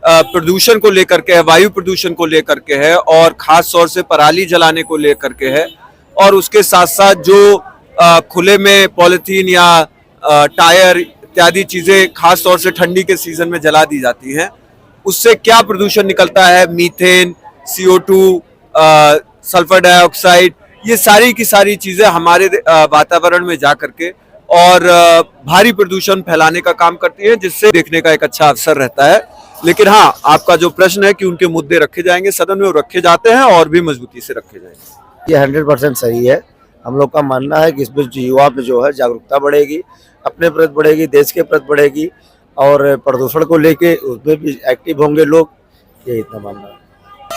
प्रदूषण को लेकर के है, वायु प्रदूषण को लेकर के है, और खास तौर से पराली जलाने को लेकर के है। और उसके साथ साथ जो खुले में पॉलिथीन या टायर इत्यादि चीजें खास तौर से ठंडी के सीजन में जला दी जाती हैं, उससे क्या प्रदूषण निकलता है, मीथेन, CO2, सल्फर डाइऑक्साइड, ये सारी की सारी चीजें हमारे वातावरण में जा करके और भारी प्रदूषण फैलाने का काम करती है, जिससे देखने का एक अच्छा अवसर रहता है। लेकिन हाँ, आपका जो प्रश्न है कि उनके मुद्दे रखे जाएंगे सदन में, वो रखे जाते हैं और भी मजबूती से रखे जाएंगे। ये 100% सही है। हम लोग का मानना है कि इसमें युवा में जो है जागरूकता बढ़ेगी, अपने प्रति बढ़ेगी, देश के प्रति बढ़ेगी, और प्रदूषण को लेके उसमें भी एक्टिव होंगे लोग। ये इतना मानना है।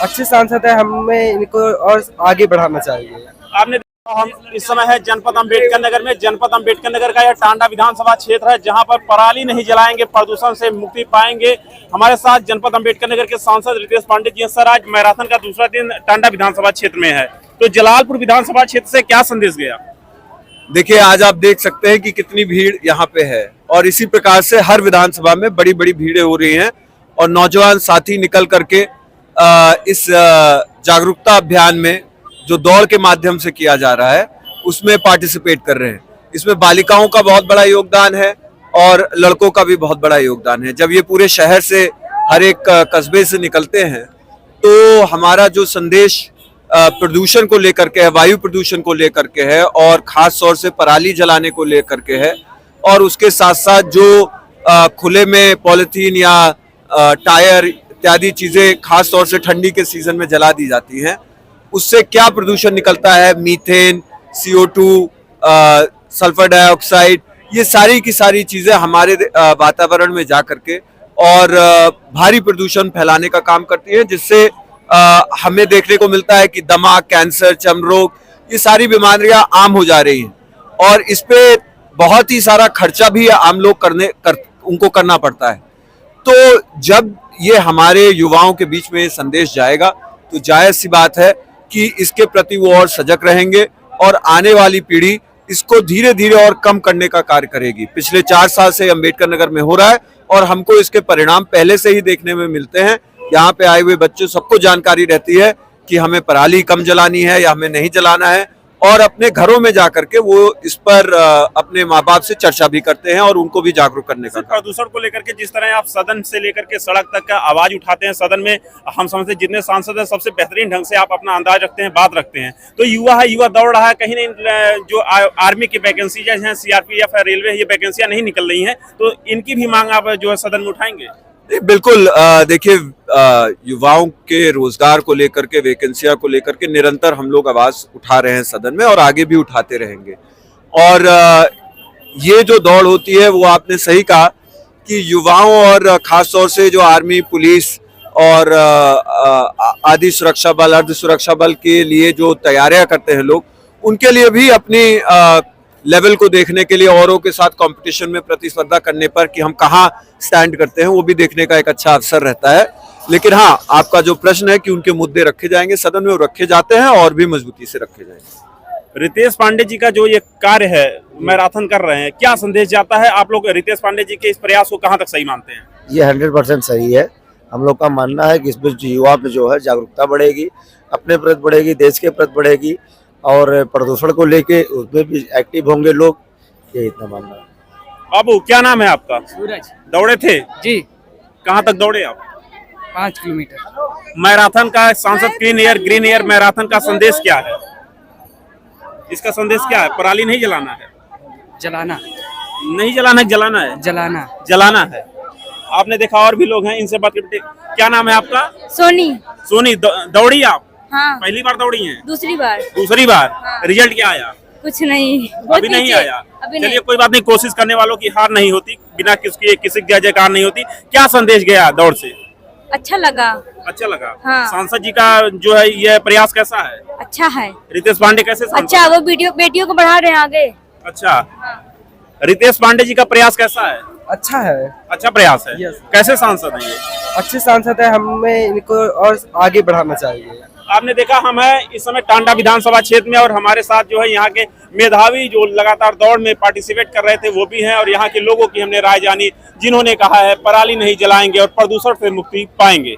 अच्छे सांसद है, हमें इनको और आगे बढ़ाना चाहिए। आपने हम इस समय है जनपद अम्बेडकर नगर में। जनपद अम्बेडकर नगर का यह टांडा विधानसभा क्षेत्र है, जहां पर पराली नहीं जलाएंगे, प्रदूषण से मुक्ति पाएंगे। हमारे साथ जनपद अम्बेडकर नगर के सांसद रितेश पांडे जी हैं। सर, आज मैराथन का दूसरा दिन टांडा विधानसभा क्षेत्र में है, तो जलालपुर विधानसभा क्षेत्र से क्या संदेश गया? देखिए, आज आप देख सकते हैं कि कितनी भीड़ यहाँ पे है, और इसी प्रकार से हर विधानसभा में बड़ी बड़ी भीड़ें हो रही हैं, और नौजवान साथी निकल करके इस जागरूकता अभियान में जो दौड़ के माध्यम से किया जा रहा है उसमें पार्टिसिपेट कर रहे हैं। इसमें बालिकाओं का बहुत बड़ा योगदान है और लड़कों का भी बहुत बड़ा योगदान है। जब ये पूरे शहर से, हर एक कस्बे से निकलते हैं, तो हमारा जो संदेश प्रदूषण को लेकर के है, वायु प्रदूषण को लेकर के है, और खास तौर से पराली जलाने को लेकर के है, और उसके साथ साथ जो खुले में पॉलिथीन या टायर इत्यादि चीजें खास तौर से ठंडी के सीजन में जला दी जाती हैं, उससे क्या प्रदूषण निकलता है, मीथेन, CO2, सल्फर डाइऑक्साइड, ये सारी की सारी चीजें हमारे वातावरण में जा करके और भारी प्रदूषण फैलाने का काम करती है, जिससे हमें देखने को मिलता है कि दमा, कैंसर, चर्म रोग, ये सारी बीमारियां आम हो जा रही हैं, और इस पे बहुत ही सारा खर्चा भी आम लोग उनको करना पड़ता है। तो जब ये हमारे युवाओं के बीच में संदेश जाएगा, तो जायज सी बात है कि इसके प्रति वो और सजग रहेंगे, और आने वाली पीढ़ी इसको धीरे धीरे और कम करने का कार्य करेगी। पिछले 4 साल से अम्बेडकर नगर में हो रहा है, और हमको इसके परिणाम पहले से ही देखने में मिलते हैं। यहाँ पे आए हुए बच्चों सबको जानकारी रहती है कि हमें पराली कम जलानी है या हमें नहीं जलाना है, और अपने घरों में जाकर के वो इस पर अपने माँ बाप से चर्चा भी करते हैं और उनको भी जागरूक करने का। प्रदूषण को लेकर के जिस तरह आप सदन से लेकर के सड़क तक का आवाज उठाते हैं, सदन में हम समझते हैं जितने सांसद हैं सबसे बेहतरीन ढंग से आप अपना अंदाज रखते हैं, बात रखते हैं। तो युवा है, युवा दौड़ रहा है, कहीं नहीं जो आर्मी की वैकेंसी है, CRPF या रेलवे, ये वैकेंसियां नहीं निकल रही है, तो इनकी भी मांग आप जो है सदन में उठाएंगे? बिल्कुल। देखिए, युवाओं के रोजगार को लेकर के, वैकेंसियां को लेकर के निरंतर हम लोग आवाज उठा रहे हैं सदन में, और आगे भी उठाते रहेंगे। और ये जो दौड़ होती है, वो आपने सही कहा कि युवाओं और खास तौर से जो आर्मी, पुलिस और आदि सुरक्षा बल, अर्ध सुरक्षा बल के लिए जो तैयारियां करते हैं लोग, उनके लिए भी अपनी लेवल को देखने के लिए, औरों के साथ कंपटीशन में प्रतिस्पर्धा करने पर कि हम कहाँ स्टैंड करते हैं, वो भी देखने का एक अच्छा अवसर रहता है। लेकिन हाँ, आपका जो प्रश्न है कि उनके मुद्दे रखे जाएंगे सदन में, वो रखे जाते हैं और भी मजबूती से रखे जाएंगे। रितेश पांडे जी का जो ये कार्य है, मैराथन कर रहे हैं, क्या संदेश जाता है? आप लोग रितेश पांडे जी के इस प्रयास को कहाँ तक सही मानते हैं? ये 100% सही है। हम लोग का मानना है कि इसमें युवा में जो है जागरूकता बढ़ेगी, अपने प्रति बढ़ेगी, देश के प्रति बढ़ेगी, और प्रदूषण को लेके उसमें भी एक्टिव होंगे लोग। ये इतना मानना है। बाबू, क्या नाम है आपका? सूरज दौड़े थे जी। कहाँ तक दौड़े आप? 5 किलोमीटर। मैराथन का सांसद clean air green air marathon का संदेश क्या है? इसका संदेश क्या है? पराली नहीं जलाना है, जलाना नहीं जलाना है, जलाना है, जलाना जलाना है। आपने देखा और भी लोग हैं, इनसे बात करते। क्या नाम है आपका? सोनी। सोनी, दौड़ी आप? हाँ। पहली बार दौड़ी हैं? दूसरी बार। दूसरी बार। हाँ। रिजल्ट क्या आया? कुछ नहीं, अभी नहीं आया। चलिए, कोई बात नहीं, कोशिश करने वालों की हार नहीं होती, बिना किसी जय जयकार नहीं होती। क्या संदेश गया दौड़ से? अच्छा लगा। अच्छा लगा। हाँ। सांसद जी का जो है ये प्रयास कैसा है? अच्छा है। रितेश पांडे कैसे सांसद? अच्छा, वो बेटियों को बढ़ा रहे हैं आगे। अच्छा। हाँ। रितेश पांडे जी का प्रयास कैसा है? अच्छा है। अच्छा प्रयास है। यस। कैसे सांसद हैं ये? अच्छे सांसद है, हमें इनको और आगे बढ़ाना चाहिए। आपने देखा हम है इस समय टांडा विधानसभा क्षेत्र में और हमारे साथ जो है यहाँ के मेधावी जो लगातार दौड़ में पार्टिसिपेट कर रहे थे वो भी हैं और यहाँ के लोगों की हमने राय जानी जिन्होंने कहा है पराली नहीं जलाएंगे और प्रदूषण से मुक्ति पाएंगे।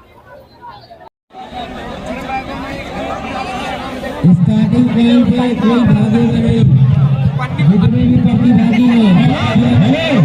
स्टार्टिंग पॉइंट पे कोई भागेगा नहीं, जितने भी प्रतिभागी हैं